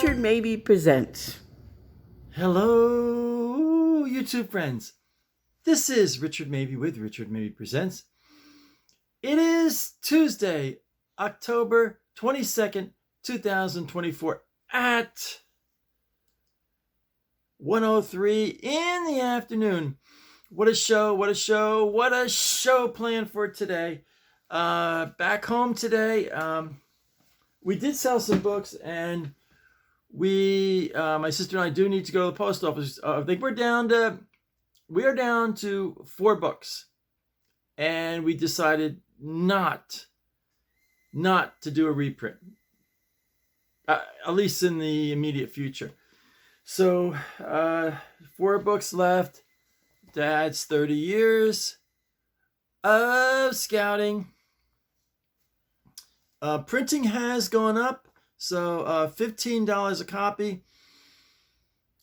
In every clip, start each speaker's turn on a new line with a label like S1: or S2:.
S1: Richard Mabey presents.
S2: Hello, YouTube friends. This is Richard Mabey with Richard Mabey Presents. It is Tuesday, October 22nd, 2024 at 1:03 in the afternoon. What a show planned for today. Back home today, we did sell some books, and my sister and I do need to go to the post office. I think we are down to 4 books, and we decided not to do a reprint, at least in the immediate future. So 4 books left. Dad's 30 years of scouting. Printing has gone up. So $15 a copy,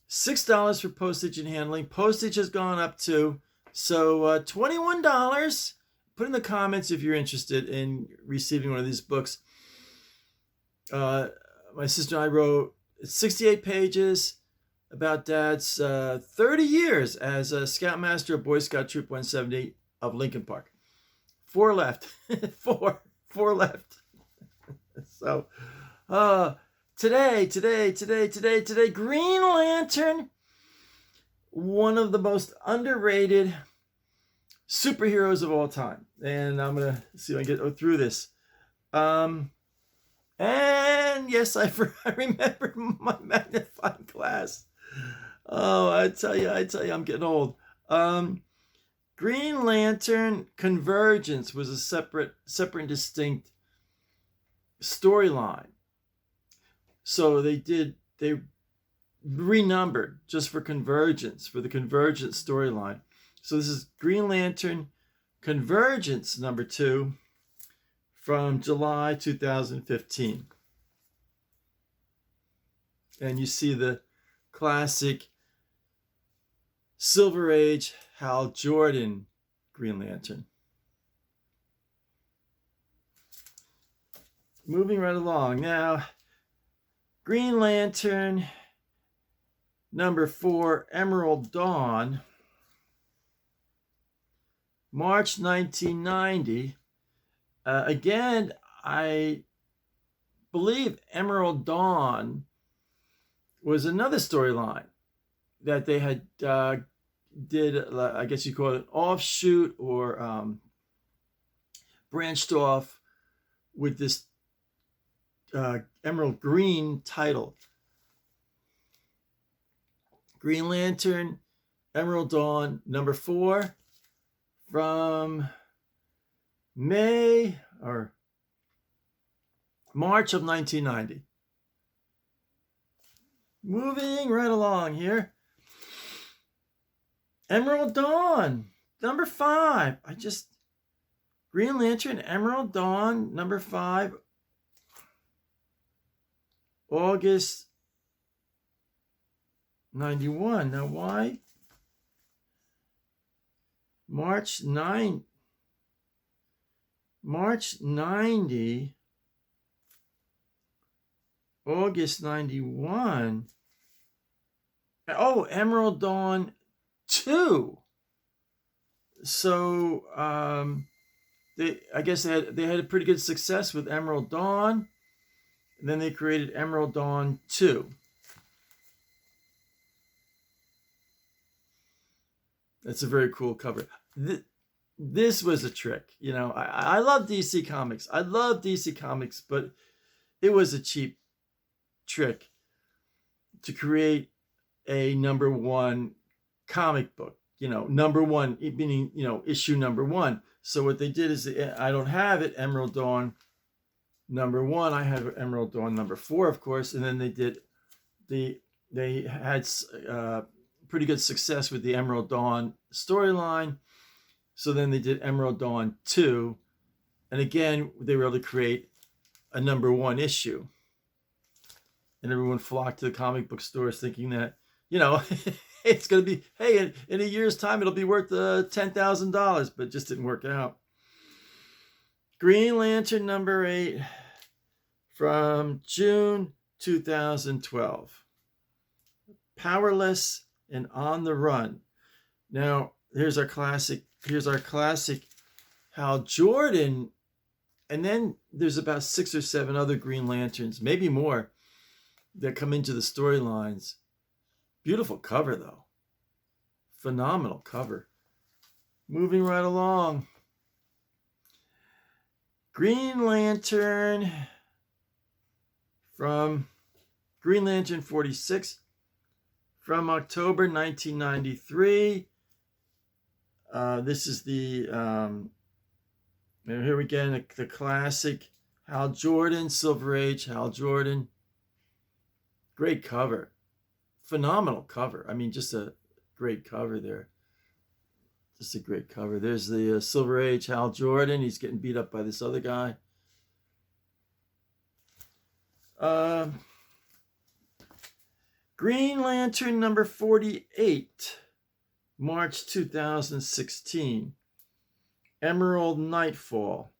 S2: $6 for postage and handling. Postage has gone up too. So $21. Put in the comments if you're interested in receiving one of these books. My sister and I wrote 68 pages about Dad's 30 years as a Scoutmaster of Boy Scout Troop 170 of Lincoln Park. 4 left. Four left. So... today, Green Lantern, one of the most underrated superheroes of all time. And I'm going to see if I can get through this. And yes, I remembered my magnifying glass. Oh, I tell you, I'm getting old. Green Lantern Convergence was a separate and distinct storyline. So they renumbered just for Convergence, for the Convergence storyline. So this is Green Lantern Convergence number 2 from July 2015. And you see the classic Silver Age Hal Jordan Green Lantern. Moving right along now. Green Lantern number 4, Emerald Dawn, March 1990. Again, I believe Emerald Dawn was another storyline that they had did, I guess you call it an offshoot, or branched off with this Emerald Green title. Green Lantern, Emerald Dawn, number 4 from March of 1990. Moving right along here. Emerald Dawn, number 5. Green Lantern, Emerald Dawn, number 5. August 91. Now why? March 90. August 91. Oh, Emerald Dawn 2. So I guess they had a pretty good success with Emerald Dawn. And then they created Emerald Dawn 2. That's a very cool cover. This was a trick. You know, I love DC Comics. But it was a cheap trick to create a number 1 comic book. You know, number 1, meaning, issue number 1. So what they did is, I don't have it, Emerald Dawn number 1. I have Emerald Dawn number 4, of course, and then they had pretty good success with the Emerald Dawn storyline. So then they did Emerald Dawn 2, and again they were able to create a number 1 issue, and everyone flocked to the comic book stores thinking that, it's going to be, hey, in a year's time it'll be worth $10,000, but it just didn't work out. Green Lantern number 8 from June 2012. Powerless and on the Run. Now, here's our classic. Hal Jordan. And then there's about 6 or 7 other Green Lanterns, maybe more, that come into the storylines. Beautiful cover, though. Phenomenal cover. Moving right along. Green Lantern from Green Lantern 46 from October 1993. This is the, here again, the classic Hal Jordan, Silver Age, Hal Jordan. Great cover. Phenomenal cover. I mean, just a great cover there. Just a great cover. There's the Silver Age Hal Jordan. He's getting beat up by this other guy. Green Lantern number 48, March 2016. Emerald Nightfall.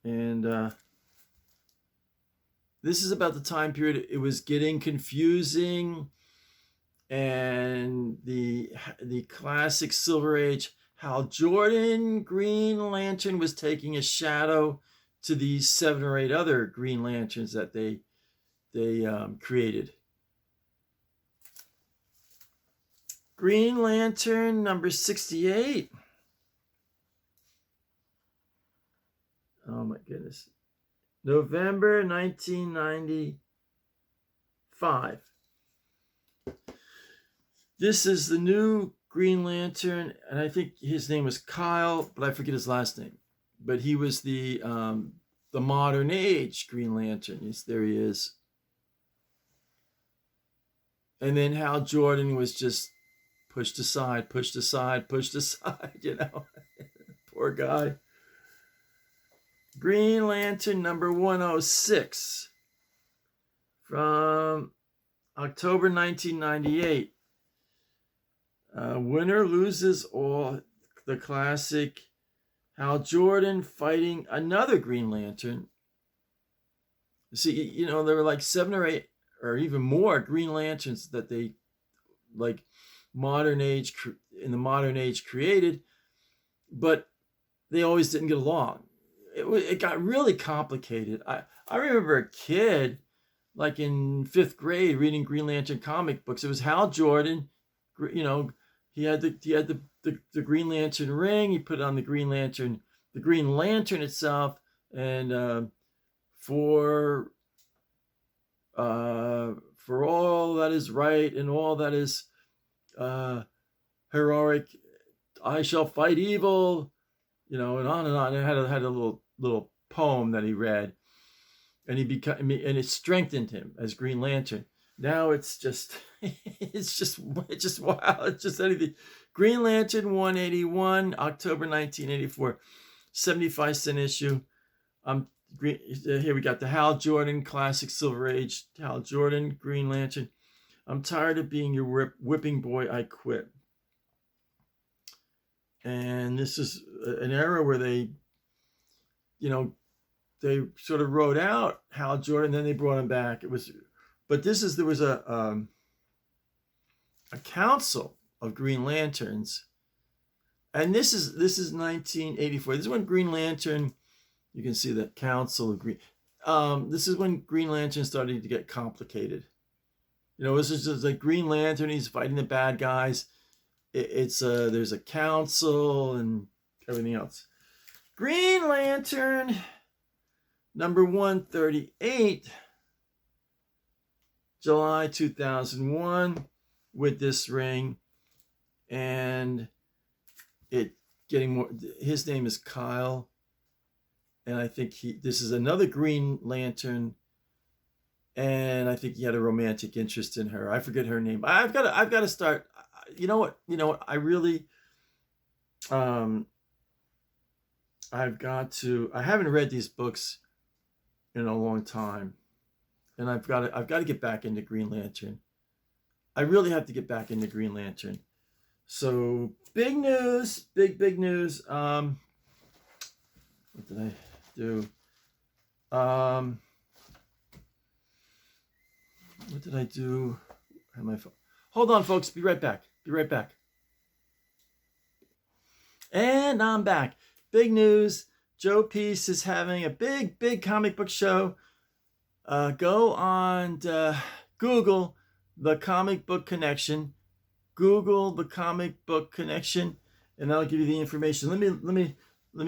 S2: And this is about the time period it was getting confusing, and the classic Silver Age Hal Jordan Green Lantern was taking a shadow to these 7 or 8 other Green Lanterns that they created. Green Lantern number 68. Oh my goodness. November 1995. This is the new Green Lantern, and I think his name was Kyle, but I forget his last name. But he was the modern age Green Lantern. Yes, there he is. And then Hal Jordan was just pushed aside, you know. Poor guy. Green Lantern number 106 from October 1998. Winner loses all. The classic Hal Jordan fighting another Green Lantern. See, you know, there were like 7 or 8 or even more Green Lanterns that they like in the modern age created, but they always didn't get along. It got really complicated. I remember a kid like in 5th grade reading Green Lantern comic books. It was Hal Jordan, you know, he had the Green Lantern ring. He put on the Green Lantern itself, and for all that is right and all that is heroic, I shall fight evil, you know, and on and on. It had a little poem that he read, and and it strengthened him as Green Lantern. Now it's just wow. It's just anything. Green Lantern 181, October 1984, 75-cent issue. Here we got the Hal Jordan classic Silver Age Hal Jordan Green Lantern. I'm tired of being your whipping boy. I quit. And this is an era where they, you know, they sort of wrote out Hal Jordan, then they brought him back. There was a council of Green Lanterns, and this is 1984. This is when Green Lantern, you can see the council of Green. This is when Green Lantern started to get complicated. You know, this is just like Green Lantern. He's fighting the bad guys. There's a council and everything else. Green Lantern number 138, July 2001, with this ring, and it getting more. His name is Kyle, and I think this is another Green Lantern, and I think he had a romantic interest in her. I forget her name. I've got to start. You know what? I really, I haven't read these books in a long time, and I've got to get back into Green Lantern. I really have to get back into Green Lantern. So big news, big news. What did I do? did I do? I have my phone. Hold on, folks. Be right back. Be right back. And I'm back. Big news. Joe Peace is having a big comic book show. Go on Google the Comic Book Connection. Google the Comic Book Connection, and that'll give you the information. Let me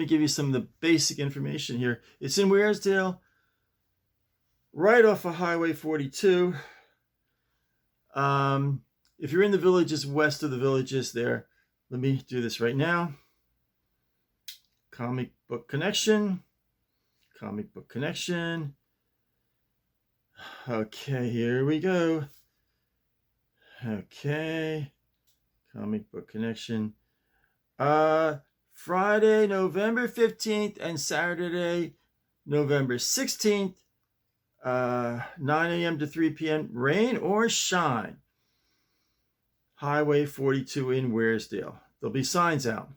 S2: give you some of the basic information here. It's in Wearsdale, right off of Highway 42. If you're in the villages, west of the villages there, let me do this right now. Comic Book Connection. Comic Book Connection. Okay, here we go. Okay. Comic Book Connection. Friday, November 15th and Saturday, November 16th, 9 a.m. to 3 p.m., rain or shine. Highway 42 in Wearsdale. There'll be signs out.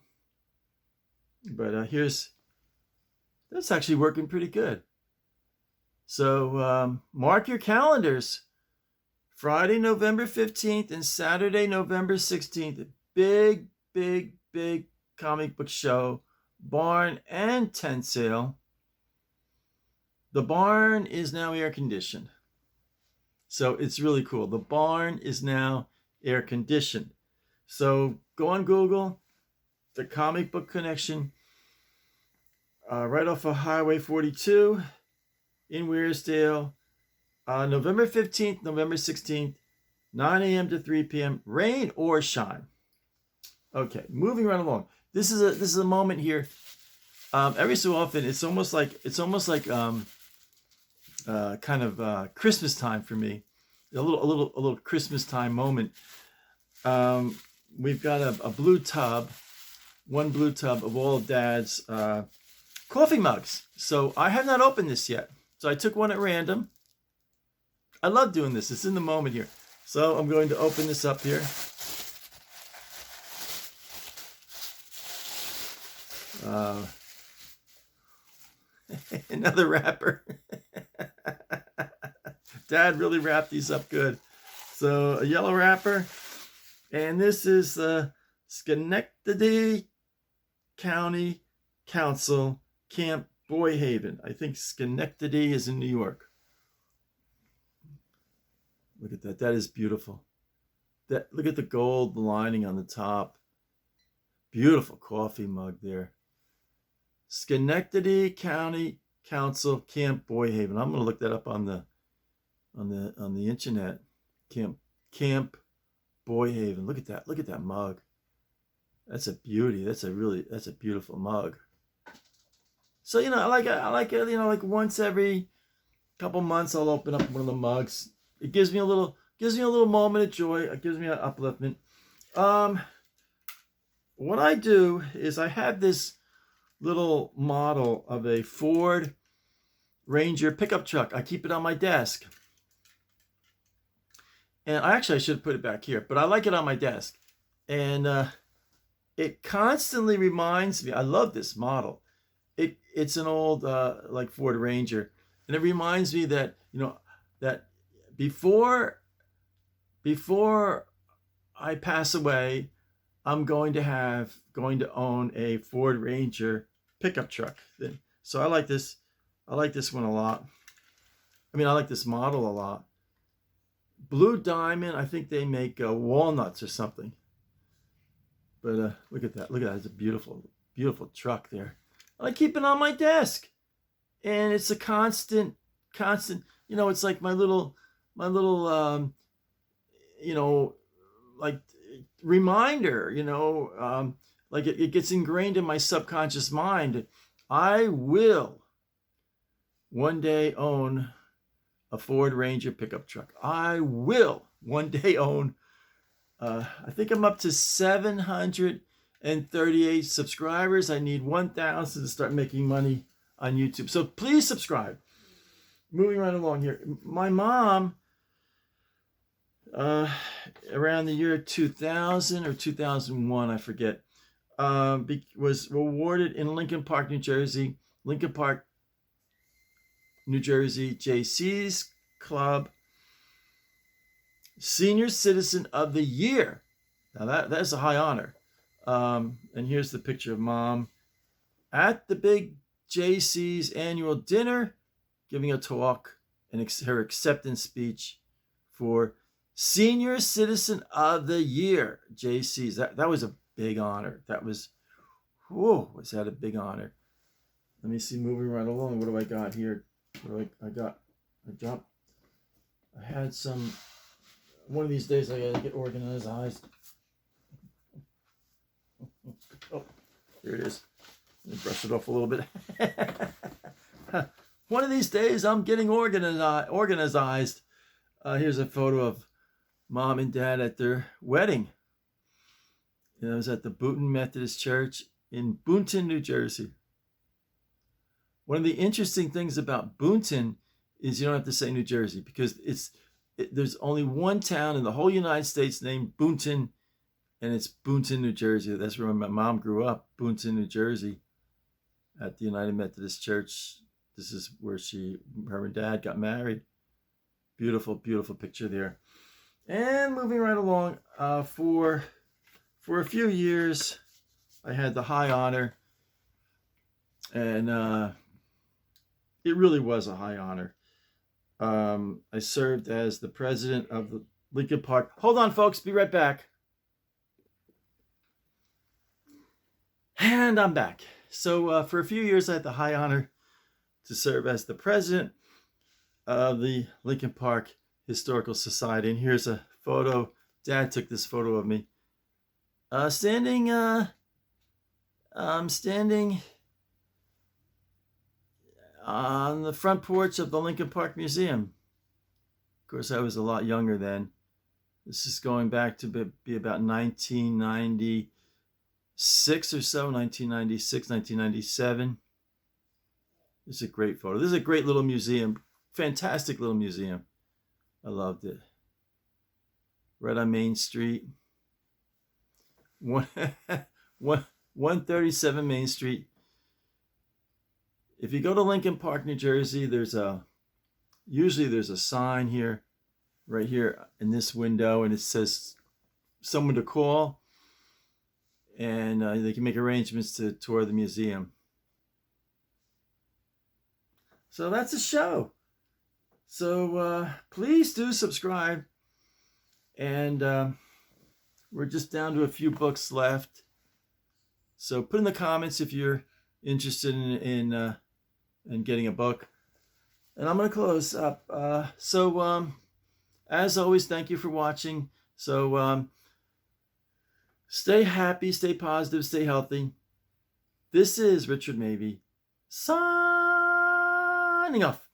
S2: But that's actually working pretty good. So mark your calendars. Friday, November 15th and Saturday, November 16th. Big comic book show. Barn and tent sale. The barn is now air conditioned. So it's really cool. The barn is now air conditioned. So go on Google, the Comic Book Connection, right off of Highway 42 in Wearsdale. November 15th, November 16th, 9 a.m. to 3 p.m., rain or shine. Okay, moving right along. This is a moment here. Every so often, it's almost like kind of Christmas time for me. A little Christmas time moment. We've got a blue tub, one blue tub of all Dad's coffee mugs. So I have not opened this yet. So I took one at random. I love doing this. It's in the moment here. So I'm going to open this up here. Another wrapper. Dad really wrapped these up good. So a yellow wrapper. And this is Schenectady County Council Camp Boyhaven. I think Schenectady is in New York. Look at that. That is beautiful. Look at the gold lining on the top. Beautiful coffee mug there. Schenectady County Council Camp Boyhaven. I'm going to look that up on the internet. Camp Boyhaven. Look at that. Look at that mug. That's a beauty. That's a beautiful mug. So I like it. Like once every couple months, I'll open up one of the mugs. It gives me a little moment of joy. It gives me an upliftment. What I do is I have this little model of a Ford Ranger pickup truck. I keep it on my desk. And I should put it back here, but I like it on my desk. And it constantly reminds me, I love this model. It's an old like Ford Ranger. And it reminds me that, that before I pass away, I'm going to own a Ford Ranger pickup truck. So I like this one a lot. I like this model a lot. Blue Diamond, I think they make walnuts or something. But look at that. Look at that. It's a beautiful truck there. I keep it on my desk. And it's a constant, it's like my little like reminder, like it gets ingrained in my subconscious mind. I will one day own a Ford Ranger pickup truck. I will one day own, I think I'm up to 738 subscribers. I need 1,000 to start making money on YouTube. So please subscribe. Moving right along here. My mom, around the year 2000 or 2001, I forget, was awarded in Lincoln Park, New Jersey, JC's Club Senior Citizen of the Year. Now that's a high honor. And here's the picture of Mom at the big JC's annual dinner, giving a talk and her acceptance speech for Senior Citizen of the Year, JC's. That was a big honor. That was, whoa, was that a big honor? Let me see, moving right along. What do I got here? I had some, one of these days I gotta get organized. Oh, here it is. Let me brush it off a little bit. One of these days I'm getting organized. Here's a photo of Mom and Dad at their wedding. It was at the Boonton Methodist Church in Boonton, New Jersey. One of the interesting things about Boonton is you don't have to say New Jersey, because there's only one town in the whole United States named Boonton, and it's Boonton, New Jersey. That's where my mom grew up, Boonton, New Jersey, at the United Methodist Church. This is where her and Dad got married. Beautiful, beautiful picture there. And moving right along, for a few years, I had the high honor, and it really was a high honor. I served as the president of the Lincoln Park. Hold on, folks. Be right back. And I'm back. So for a few years, I had the high honor to serve as the president of the Lincoln Park Historical Society. And here's a photo. Dad took this photo of me standing on the front porch of the Lincoln Park Museum. Of course, I was a lot younger then. This is going back to be about 1996 or so, 1996, 1997. This is a great photo. This is a great little museum. Fantastic little museum. I loved it. Right on Main Street. 137 Main Street. If you go to Lincoln Park, New Jersey, usually there's a sign here, right here in this window, and it says someone to call, and they can make arrangements to tour the museum. So that's a show. So please do subscribe. And we're just down to a few books left. So put in the comments if you're interested in getting a book. And I'm going to close up. As always, thank you for watching. So stay happy, stay positive, stay healthy. This is Richard Mabey signing off.